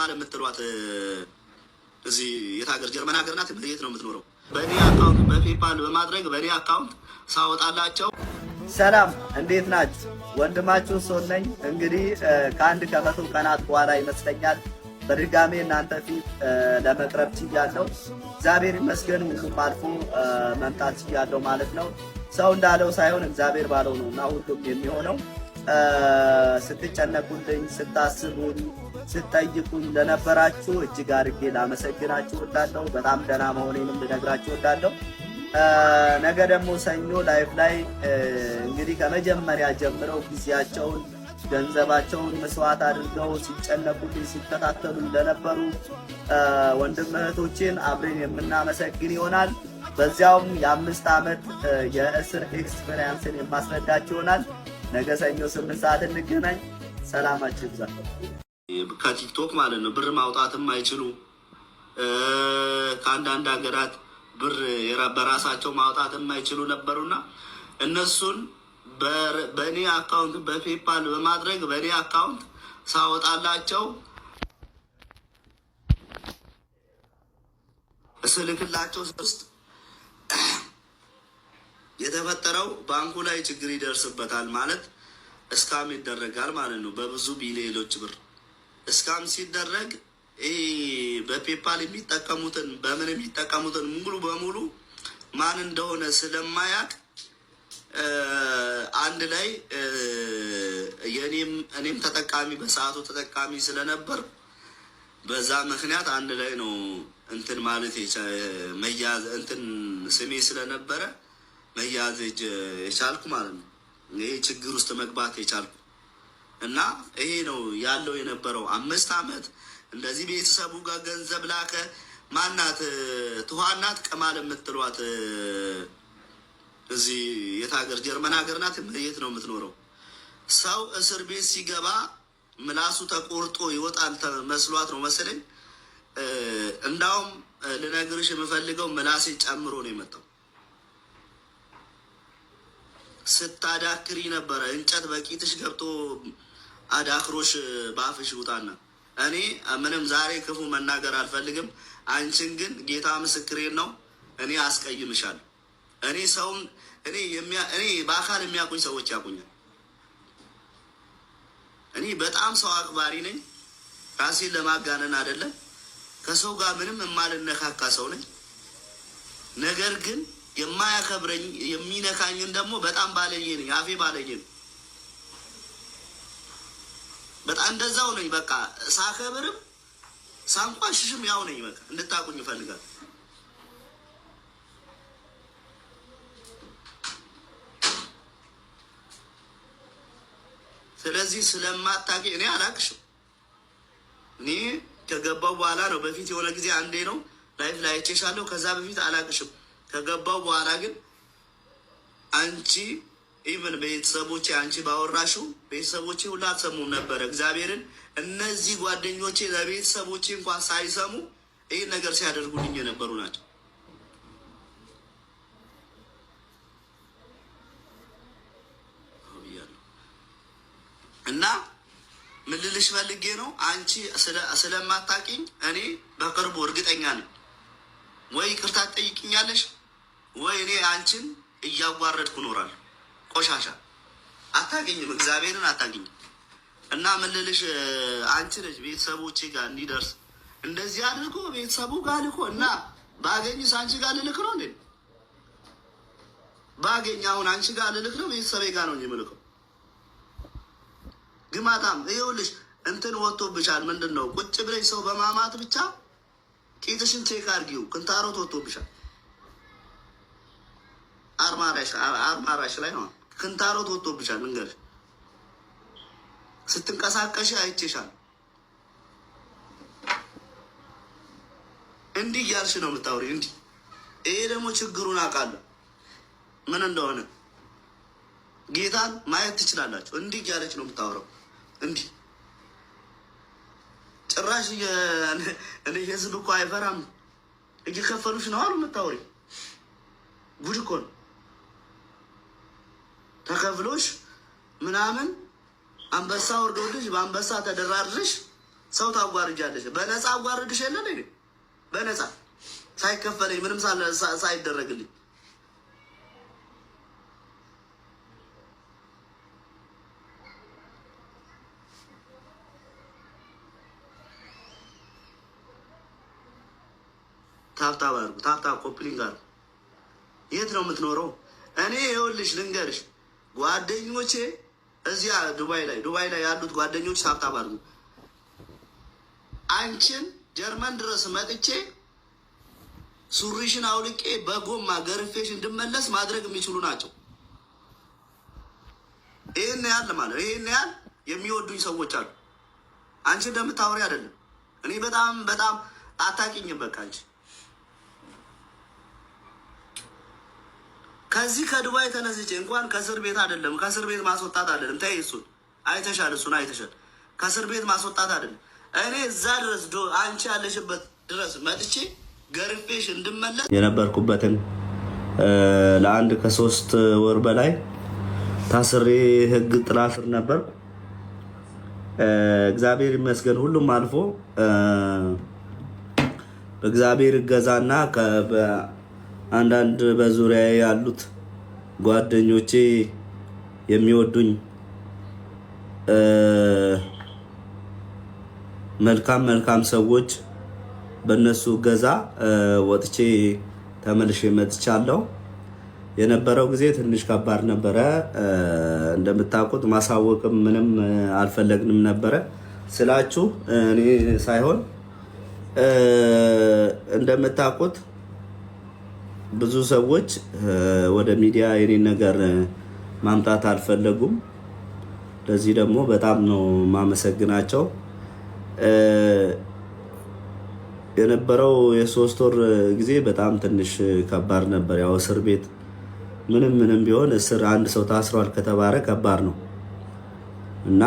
ከማል የምትሏት እዚህ የት ሀገር ጀርመን ሀገር ናት። የት ነው የምትኖረው? በእኔ አካውንት በፔፓል በማድረግ በእኔ አካውንት ሳወጣላቸው። ሰላም እንዴት ናችሁ? ወንድማችሁ ሶል ነኝ። እንግዲህ ከአንድ ከመቶ ቀናት በኋላ ይመስለኛል በድጋሜ እናንተ ፊት ለመቅረብ ችያለሁ። እግዚአብሔር ይመስገን ሁሉም አልፎ መምጣት ችያለሁ ማለት ነው። ሰው እንዳለው ሳይሆን እግዚአብሔር ባለው ነው እና ሁሉም የሚሆነው። ስትጨነቁልኝ፣ ስታስቡኝ፣ ስትጠይቁኝ ለነበራችሁ እጅግ አድርጌ ላመሰግናችሁ እወዳለሁ። በጣም ደህና መሆኔንም ልነግራችሁ እወዳለሁ። ነገ ደግሞ ሰኞ ላይፍ ላይ እንግዲህ ከመጀመሪያ ጀምረው ጊዜያቸውን ገንዘባቸውን መስዋዕት አድርገው ሲጨነቁልኝ ሲከታተሉ ለነበሩ ወንድም እህቶችን አብረን የምናመሰግን ይሆናል። በዚያውም የ5 ዓመት የእስር ኤክስፔሪንስን የማስረዳችሁ ይሆናል። ነገ ሰኞ 8 ሰዓት እንገናኝ። ሰላማችሁ ይብዛ። ከቲክቶክ ማለት ነው ብር ማውጣትም አይችሉ ከአንዳንድ ሀገራት ብር በራሳቸው ማውጣት የማይችሉ ነበሩና እነሱን በእኔ አካውንት በፔፓል በማድረግ በእኔ አካውንት ሳወጣላቸው ስልክላቸው ውስጥ የተፈጠረው ባንኩ ላይ ችግር ይደርስበታል ማለት እስካም ይደረጋል ማለት ነው። በብዙ ቢሊዮኖች ብር እስካም ሲደረግ ይሄ በፔፓል የሚጠቀሙትን በምን የሚጠቀሙትን ሙሉ በሙሉ ማን እንደሆነ ስለማያውቅ አንድ ላይ እኔም ተጠቃሚ በሰዓቱ ተጠቃሚ ስለነበር በዛ ምክንያት አንድ ላይ ነው እንትን ማለት መያዝ እንትን ስሜ ስለነበረ መያዝ የቻልኩ ማለት ነው። ይሄ ችግር ውስጥ መግባት የቻልኩ እና ይሄ ነው ያለው የነበረው 5 ዓመት እንደዚህ ቤተሰቡ ጋር ገንዘብ ላከ። ማናት ትኋናት ቀማል የምትሏት እዚህ የት ሀገር ጀርመን ሀገር ናት። የት ነው የምትኖረው? ሰው እስር ቤት ሲገባ ምላሱ ተቆርጦ ይወጣል መስሏት ነው መሰለኝ። እንዳውም ልነግርሽ የምፈልገው ምላሴ ጨምሮ ነው የመጣው። ስታዳክሪ ነበረ እንጨት በቂትሽ ገብቶ አዳክሮሽ ባፍሽ ውጣና። እኔ ምንም ዛሬ ክፉ መናገር አልፈልግም። አንቺን ግን ጌታ ምስክሬን ነው እኔ አስቀይምሻለሁ። እኔ በአካል የሚያውቁኝ ሰዎች ያውቁኛል። እኔ በጣም ሰው አክባሪ ነኝ። ራሴን ለማጋነን አይደለም። ከሰው ጋር ምንም የማልነካካ ሰው ነኝ። ነገር ግን የማያከብረኝ የሚነካኝን ደግሞ በጣም ባለየ ነኝ። አፌ ባለየ ነው። በጣም እንደዛው ነኝ። በቃ ሳከብርም ሳንቋሽሽም ያው ነኝ። በቃ እንድታቁኝ ይፈልጋል። ስለዚህ ስለማታውቂ እኔ አላቅሽም። እኔ ከገባው በኋላ ነው። በፊት የሆነ ጊዜ አንዴ ነው ላይፍ ላይ አይቼሻለሁ። ከዛ በፊት አላቅሽም። ከገባው በኋላ ግን አንቺ ኢቨን ቤተሰቦቼ አንቺ ባወራሽው ቤተሰቦቼ ሁላ አትሰሙም ነበረ እግዚአብሔርን። እነዚህ ጓደኞቼ ለቤተሰቦቼ እንኳን ሳይሰሙ ይህን ነገር ሲያደርጉልኝ የነበሩ ናቸው። እና ምን ልልሽ ፈልጌ ነው፣ አንቺ ስለማታውቂኝ እኔ በቅርቡ እርግጠኛ ነኝ ወይ ይቅርታ ትጠይቅኛለሽ ወይ እኔ አንቺን እያዋረድኩ እኖራለሁ። ቆሻሻ አታገኝም፣ እግዚአብሔርን አታገኝም። እና ምን ልልሽ አንቺ ልጅ ቤተሰቦቼ ጋር እንዲደርስ እንደዚህ አድርጎ ቤተሰቡ ጋር ልኮ እና ባገኝስ አንቺ ጋር ልልክ ነው እንዴ? ባገኝ አሁን አንቺ ጋር ልልክ ነው ቤተሰቤ ጋር ነው የምልከው? ግማታም ይኸውልሽ እንትን ወጥቶብሻል። ምንድን ነው ቁጭ ብለሽ ሰው በማማት ብቻ ቂጥሽን ቼክ አድርጊው። ክንታሮት ወጥቶብሻል። አርማራሽ ላይ ነው ክንታሮት ወጥቶብሻል። ልንገርሽ ስትንቀሳቀሽ አይቼሻል። እንዲህ እያልሽ ነው የምታወሪ። እንዲህ ይሄ ደግሞ ችግሩን አውቃለሁ ምን እንደሆነ። ጌታን ማየት ትችላላችሁ። እንዲህ እያለች ነው የምታወራው። እንዲህ ጭራሽ እኔ ህዝብ እኮ አይፈራም። እየከፈሉሽ ነው አሉ የምታወሪ። ጉድ እኮ ነው። ተከፍሎሽ ምናምን አንበሳ ወርዶልሽ በአንበሳ ተደራድረሽ ሰው ታጓርጃለሽ። በነፃ አጓርድሽ የለ እንዴ? በነፃ ሳይከፈለኝ ምንም ሳይደረግልኝ ታብታብ አድርጉ። ታብታብ ኮፕሊንግ አድርጉ። የት ነው የምትኖረው? እኔ ይኸውልሽ ልንገርሽ፣ ጓደኞቼ እዚያ ዱባይ ላይ ያሉት ጓደኞች ታብታብ አድርጉ። አንቺን ጀርመን ድረስ መጥቼ ሱሪሽን አውልቄ በጎማ ገርፌሽ እንድመለስ ማድረግ የሚችሉ ናቸው። ይህን ያህል ማለት ይህን ያህል የሚወዱኝ ሰዎች አሉ። አንቺ እንደምታወሪ አይደለም። እኔ በጣም አታውቂኝም። በቃ አንቺ ከዚህ ከዱባይ ተነስቼ እንኳን ከእስር ቤት አይደለም ከእስር ቤት ማስወጣት አይደለም። ተይ እሱን አይተሻል። ከእስር ቤት ማስወጣት አይደለም። እኔ እዛ ድረስ አንቺ ያለሽበት ድረስ መጥቼ ገርፌሽ እንድመለስ የነበርኩበትን ለአንድ ከ3 ወር በላይ ታስሬ ህግ ጥላ ስር ነበርኩ። እግዚአብሔር ይመስገን ሁሉም አልፎ በእግዚአብሔር እገዛና አንዳንድ በዙሪያ ያሉት ጓደኞቼ የሚወዱኝ መልካም ሰዎች በእነሱ እገዛ ወጥቼ ተመልሼ መጥቻለሁ። የነበረው ጊዜ ትንሽ ከባድ ነበረ። እንደምታውቁት ማሳወቅም ምንም አልፈለግንም ነበረ ስላችሁ እኔ ሳይሆን እንደምታውቁት ብዙ ሰዎች ወደ ሚዲያ የኔን ነገር ማምጣት አልፈለጉም። ለዚህ ደግሞ በጣም ነው ማመሰግናቸው። የነበረው የ3 ወር ጊዜ በጣም ትንሽ ከባድ ነበር። ያው እስር ቤት ምንም ቢሆን እስር አንድ ሰው ታስሯል ከተባረ ከባድ ነው እና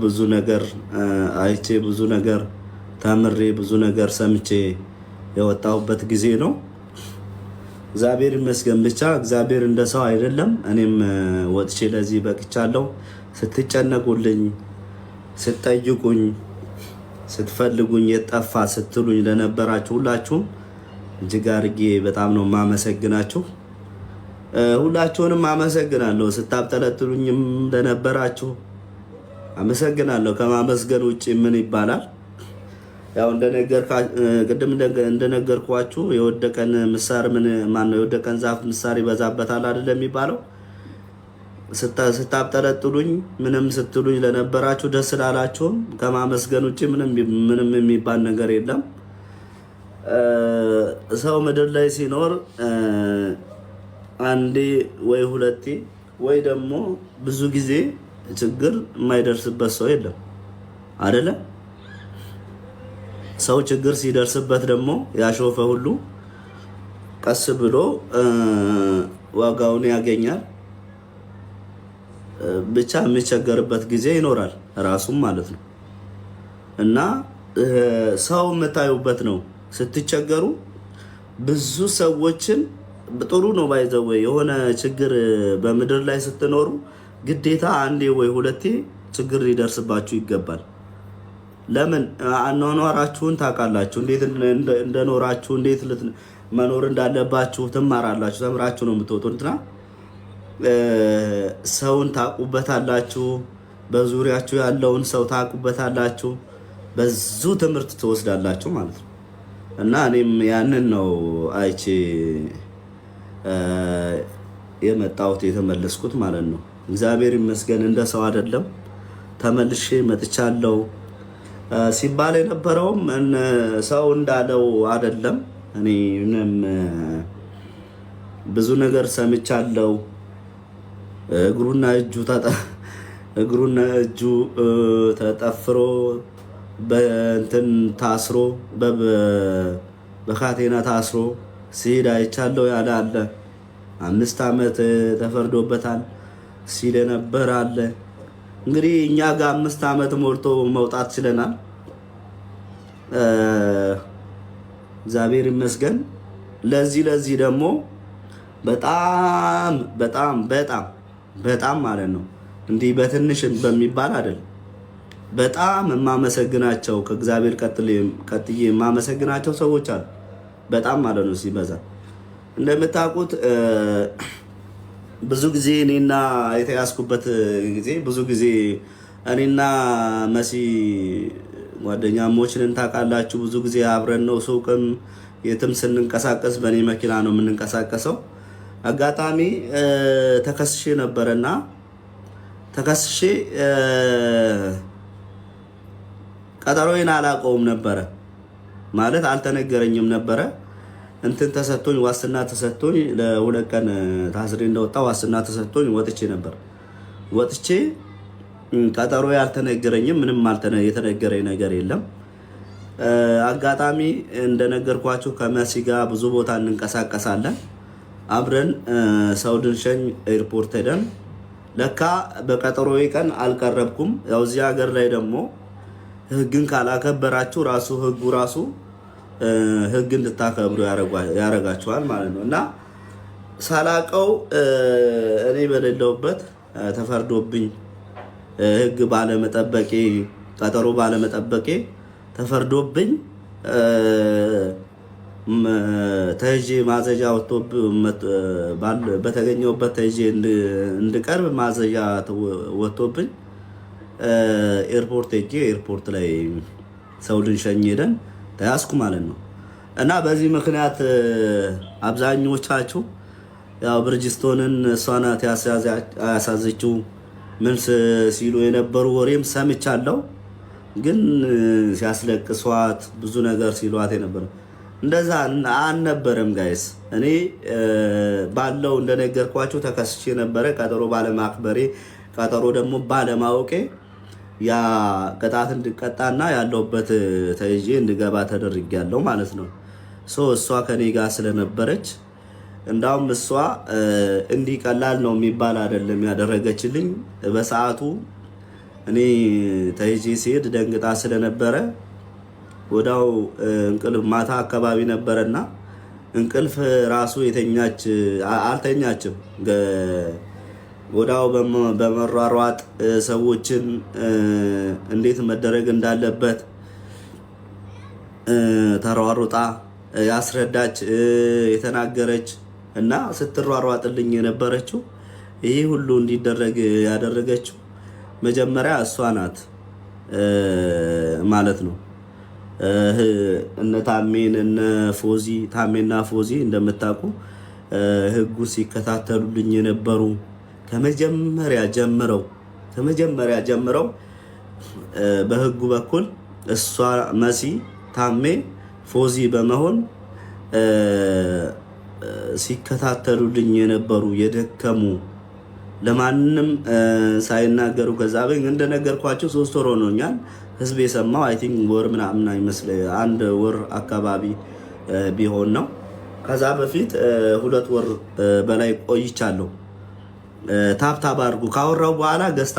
ብዙ ነገር አይቼ ብዙ ነገር ተምሬ ብዙ ነገር ሰምቼ የወጣሁበት ጊዜ ነው። እግዚአብሔር ይመስገን። ብቻ እግዚአብሔር እንደ ሰው አይደለም። እኔም ወጥቼ ለዚህ በቅቻለሁ። ስትጨነቁልኝ፣ ስትጠይቁኝ፣ ስትፈልጉኝ የጠፋ ስትሉኝ ለነበራችሁ ሁላችሁም እጅግ አድርጌ በጣም ነው የማመሰግናችሁ። ሁላችሁንም አመሰግናለሁ። ስታብጠለጥሉኝም ለነበራችሁ አመሰግናለሁ። ከማመስገን ውጭ ምን ይባላል? ያው ቅድም እንደነገርኳችሁ የወደቀን ምሳር የወደቀን ዛፍ ምሳር ይበዛበታል አይደለም የሚባለው። ስታብጠለጥሉኝ ምንም ስትሉኝ ለነበራችሁ ደስ ላላችሁም ከማመስገን ውጭ ምንም የሚባል ነገር የለም። ሰው ምድር ላይ ሲኖር አንዴ ወይ ሁለቴ ወይ ደግሞ ብዙ ጊዜ ችግር የማይደርስበት ሰው የለም አይደለም። ሰው ችግር ሲደርስበት ደግሞ ያሾፈ ሁሉ ቀስ ብሎ ዋጋውን ያገኛል። ብቻ የሚቸገርበት ጊዜ ይኖራል ራሱም ማለት ነው። እና ሰው የምታዩበት ነው። ስትቸገሩ ብዙ ሰዎችን ጥሩ ነው ባይዘው የሆነ ችግር በምድር ላይ ስትኖሩ ግዴታ አንዴ ወይ ሁለቴ ችግር ሊደርስባችሁ ይገባል። ለምን? አኗኗራችሁን ታውቃላችሁ። እንዴት እንደኖራችሁ እንዴት መኖር እንዳለባችሁ ትማራላችሁ። ተምራችሁ ነው የምትወጡትና ሰውን ታውቁበታላችሁ። በዙሪያችሁ ያለውን ሰው ታውቁበታላችሁ። ብዙ ትምህርት ትወስዳላችሁ ማለት ነው። እና እኔም ያንን ነው አይቼ የመጣሁት የተመለስኩት ማለት ነው። እግዚአብሔር ይመስገን እንደ ሰው አይደለም። ተመልሼ መጥቻለሁ። ሲባል የነበረውም ሰው እንዳለው አይደለም። እኔ ምንም ብዙ ነገር ሰምቻለሁ። እግሩና እጁ ተጠፍሮ በእንትን ታስሮ በካቴና ታስሮ ሲሄድ አይቻለሁ ያለ አለ። 5 ዓመት ተፈርዶበታል ሲል ነበር አለ። እንግዲህ እኛ ጋር 5 ዓመት ሞልቶ መውጣት ችለናል። እግዚአብሔር ይመስገን። ለዚህ ደግሞ በጣም ማለት ነው እንዲህ በትንሽ በሚባል አይደል። በጣም የማመሰግናቸው ከእግዚአብሔር ቀጥዬ የማመሰግናቸው ሰዎች አሉ። በጣም ማለት ነው ሲበዛ። እንደምታውቁት ብዙ ጊዜ እኔና የተያዝኩበት ጊዜ ብዙ ጊዜ እኔና መሲ ጓደኛሞችን ታውቃላችሁ። ብዙ ጊዜ አብረን ነው ሱቅም የትም ስንንቀሳቀስ በእኔ መኪና ነው የምንንቀሳቀሰው። አጋጣሚ ተከስሼ ነበረና ተከስሼ ቀጠሮዬን አላውቀውም ነበረ ማለት አልተነገረኝም ነበረ። እንትን ተሰጥቶኝ ዋስትና ተሰጥቶኝ ለ2 ቀን ታስሬ እንደወጣ ዋስትና ተሰጥቶኝ ወጥቼ ነበር። ወጥቼ ቀጠሮ ያልተነገረኝም ምንም የተነገረኝ ነገር የለም። አጋጣሚ እንደነገርኳችሁ ከመሲ ጋር ብዙ ቦታ እንንቀሳቀሳለን። አብረን ሰው ልንሸኝ ኤርፖርት ሄደን ለካ በቀጠሮዬ ቀን አልቀረብኩም። ያው እዚህ ሀገር ላይ ደግሞ ህግን ካላከበራችሁ ራሱ ህጉ ራሱ ህግ እንድታከብሩ ያረጋችኋል ማለት ነው። እና ሳላቀው እኔ በሌለውበት ተፈርዶብኝ ህግ ባለመጠበቄ ቀጠሮ ባለመጠበቄ ተፈርዶብኝ ተይዤ ማዘዣ በተገኘውበት ተይዤ እንድቀርብ ማዘዣ ወጥቶብኝ ኤርፖርት ሄጄ ኤርፖርት ላይ ሰው ልንሸኝ ሄደን ተያዝኩ ማለት ነው። እና በዚህ ምክንያት አብዛኞቻችሁ ያው ብርጅስቶንን እሷ ናት ያሳዘችው ምን ሲሉ የነበሩ ወሬም ሰምቻለሁ። ግን ሲያስለቅሷት ብዙ ነገር ሲሏት የነበረ እንደዛ አልነበረም ጋይስ። እኔ ባለው እንደነገርኳችሁ ተከስቼ ነበረ። ቀጠሮ ባለማክበሬ ቀጠሮ ደግሞ ባለማወቄ ያ ቅጣት እንድቀጣና ያለውበት ተይዤ እንድገባ ተደርጌያለሁ ማለት ነው። እሷ ከኔ ጋር ስለነበረች እንዳውም እሷ እንዲህ ቀላል ነው የሚባል አይደለም ያደረገችልኝ። በሰዓቱ እኔ ተይዤ ሲሄድ ደንግጣ ስለነበረ ወዳው እንቅልፍ ማታ አካባቢ ነበረና እንቅልፍ ራሱ አልተኛችም። ወዳው በመሯሯጥ ሰዎችን እንዴት መደረግ እንዳለበት ተሯሩጣ ያስረዳች የተናገረች እና ስትሯሯጥልኝ የነበረችው ይሄ ሁሉ እንዲደረግ ያደረገችው መጀመሪያ እሷ ናት ማለት ነው። እነ ታሜን እነ ፎዚ ታሜና ፎዚ እንደምታውቁ ህጉ ሲከታተሉልኝ የነበሩ ከመጀመሪያ ጀምረው በህጉ በኩል እሷ መሲ ታሜ ፎዚ በመሆን ሲከታተሉልኝ የነበሩ የደከሙ ለማንም ሳይናገሩ ከዛ እንደነገርኳችሁ 3 ወር ሆኖኛል። ህዝብ የሰማው አይ ቲንክ ወር ምናምን አይመስል 1 ወር አካባቢ ቢሆን ነው። ከዛ በፊት 2 ወር በላይ ቆይቻለሁ። ታብታብ አድርጉ ካወራው በኋላ ገስታ